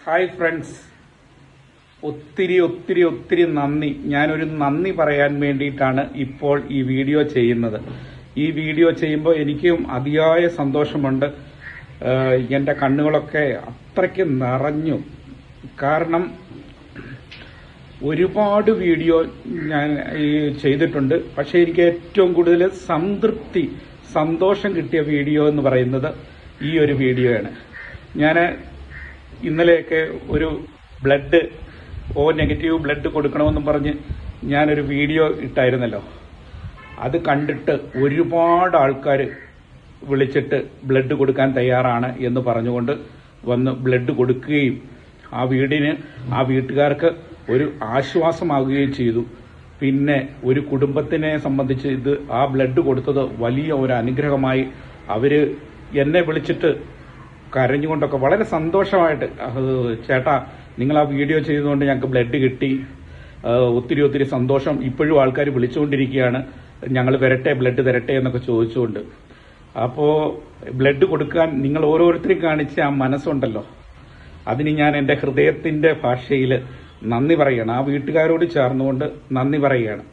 Hi friends, ഒത്തിരി നന്ദി. ഞാനൊരു നന്ദി പറയാൻ വേണ്ടിയിട്ടാണ് ഇപ്പോൾ ഈ വീഡിയോ ചെയ്യുന്നത്. ഈ വീഡിയോ ചെയ്യുമ്പോൾ എനിക്കും അതിയായ സന്തോഷമുണ്ട്. എൻ്റെ കണ്ണുകളൊക്കെ അത്രയ്ക്ക് നിറഞ്ഞു. കാരണം ഒരുപാട് വീഡിയോ ഞാൻ ചെയ്തിട്ടുണ്ട്. പക്ഷേ എനിക്ക് ഏറ്റവും കൂടുതൽ സന്തോഷം കിട്ടിയ വീഡിയോ എന്ന് പറയുന്നത് ഈ ഒരു വീഡിയോയാണ്. ഞാൻ ഇന്നലെയൊക്കെ ഒരു നെഗറ്റീവ് ബ്ലഡ് കൊടുക്കണമെന്നും പറഞ്ഞ് ഞാനൊരു വീഡിയോ ഇട്ടായിരുന്നല്ലോ. അത് കണ്ടിട്ട് ഒരുപാട് ആൾക്കാർ വിളിച്ചിട്ട് ബ്ലഡ് കൊടുക്കാൻ തയ്യാറാണ് എന്ന് പറഞ്ഞുകൊണ്ട് വന്ന് ബ്ലഡ് കൊടുക്കുകയും ആ വീട്ടുകാർക്ക് ഒരു ആശ്വാസമാകുകയും ചെയ്തു. പിന്നെ ഒരു കുടുംബത്തിനെ സംബന്ധിച്ച് ആ ബ്ലഡ് കൊടുത്തത് വലിയ ഒരു അനുഗ്രഹമായി. അവർ എന്നെ വിളിച്ചിട്ട് കരഞ്ഞുകൊണ്ടൊക്കെ വളരെ സന്തോഷമായിട്ട്, ചേട്ടാ നിങ്ങൾ ആ വീഡിയോ ചെയ്തുകൊണ്ട് ഞങ്ങൾക്ക് ബ്ലഡ് കിട്ടി, ഒത്തിരി സന്തോഷം, ഇപ്പോഴും ആൾക്കാർ വിളിച്ചുകൊണ്ടിരിക്കുകയാണ്, ഞങ്ങൾ ബ്ലഡ് തരട്ടെ എന്നൊക്കെ ചോദിച്ചുകൊണ്ട്. അപ്പോൾ ബ്ലഡ് കൊടുക്കാൻ നിങ്ങൾ ഓരോരുത്തരും കാണിച്ച ആ മനസ്സുണ്ടല്ലോ, അതിന് ഞാൻ എൻ്റെ ഹൃദയത്തിൻ്റെ ഭാഷയിൽ നന്ദി പറയുകയാണ്. ആ വീട്ടുകാരോട് ചേർന്നുകൊണ്ട് നന്ദി പറയുകയാണ്.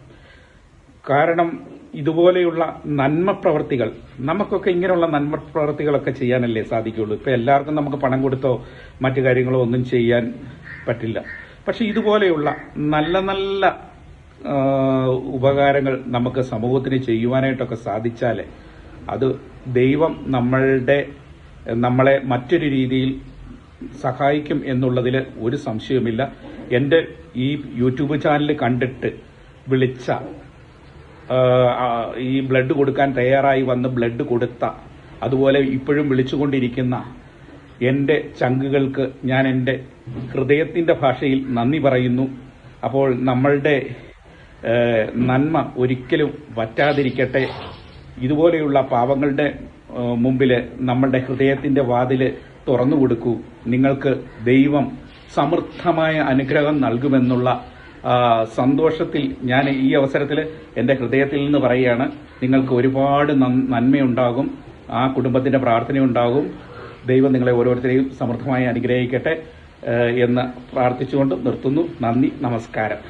കാരണം ഇതുപോലെയുള്ള നന്മ പ്രവർത്തികൾ, നമുക്കൊക്കെ ഇങ്ങനെയുള്ള നന്മ പ്രവർത്തികളൊക്കെ ചെയ്യാനല്ലേ സാധിക്കുള്ളൂ. ഇപ്പം എല്ലാവർക്കും നമുക്ക് പണം കൊടുത്തോ മറ്റു കാര്യങ്ങളോ ഒന്നും ചെയ്യാൻ പറ്റില്ല. പക്ഷെ ഇതുപോലെയുള്ള നല്ല ഉപകാരങ്ങൾ നമുക്ക് സമൂഹത്തിന് ചെയ്യുവാനായിട്ടൊക്കെ സാധിച്ചാലേ അത് ദൈവം നമ്മളെ മറ്റൊരു രീതിയിൽ സഹായിക്കും എന്നുള്ളതിൽ ഒരു സംശയവുമില്ല. എൻ്റെ ഈ യൂട്യൂബ് ചാനൽ കണ്ടിട്ട് വിളിച്ച, ഈ ബ്ലഡ് കൊടുക്കാൻ തയ്യാറായി വന്ന് ബ്ലഡ് കൊടുത്ത, അതുപോലെ ഇപ്പോഴും വിളിച്ചുകൊണ്ടിരിക്കുന്ന എൻ്റെ ചങ്കുകൾക്ക് ഞാൻ എൻ്റെ ഹൃദയത്തിൻ്റെ ഭാഷയിൽ നന്ദി പറയുന്നു. അപ്പോൾ നമ്മളുടെ നന്മ ഒരിക്കലും വറ്റാതിരിക്കട്ടെ. ഇതുപോലെയുള്ള പാവങ്ങളുടെ മുമ്പിൽ നമ്മളുടെ ഹൃദയത്തിൻ്റെ വാതിൽ തുറന്നു കൊടുക്കൂ. നിങ്ങൾക്ക് ദൈവം സമൃദ്ധമായ അനുഗ്രഹം നൽകുമെന്നുള്ള സന്തോഷത്തിൽ ഞാൻ ഈ അവസരത്തിൽ എൻ്റെ ഹൃദയത്തിൽ നിന്ന് പറയുകയാണ്. നിങ്ങൾക്ക് ഒരുപാട് നന്മയുണ്ടാകും, ആ കുടുംബത്തിൻ്റെ പ്രാർത്ഥനയുണ്ടാകും. ദൈവം നിങ്ങളെ ഓരോരുത്തരെയും സമൃദ്ധമായി അനുഗ്രഹിക്കട്ടെ എന്ന് പ്രാർത്ഥിച്ചുകൊണ്ട് നിർത്തുന്നു. നന്ദി, നമസ്കാരം.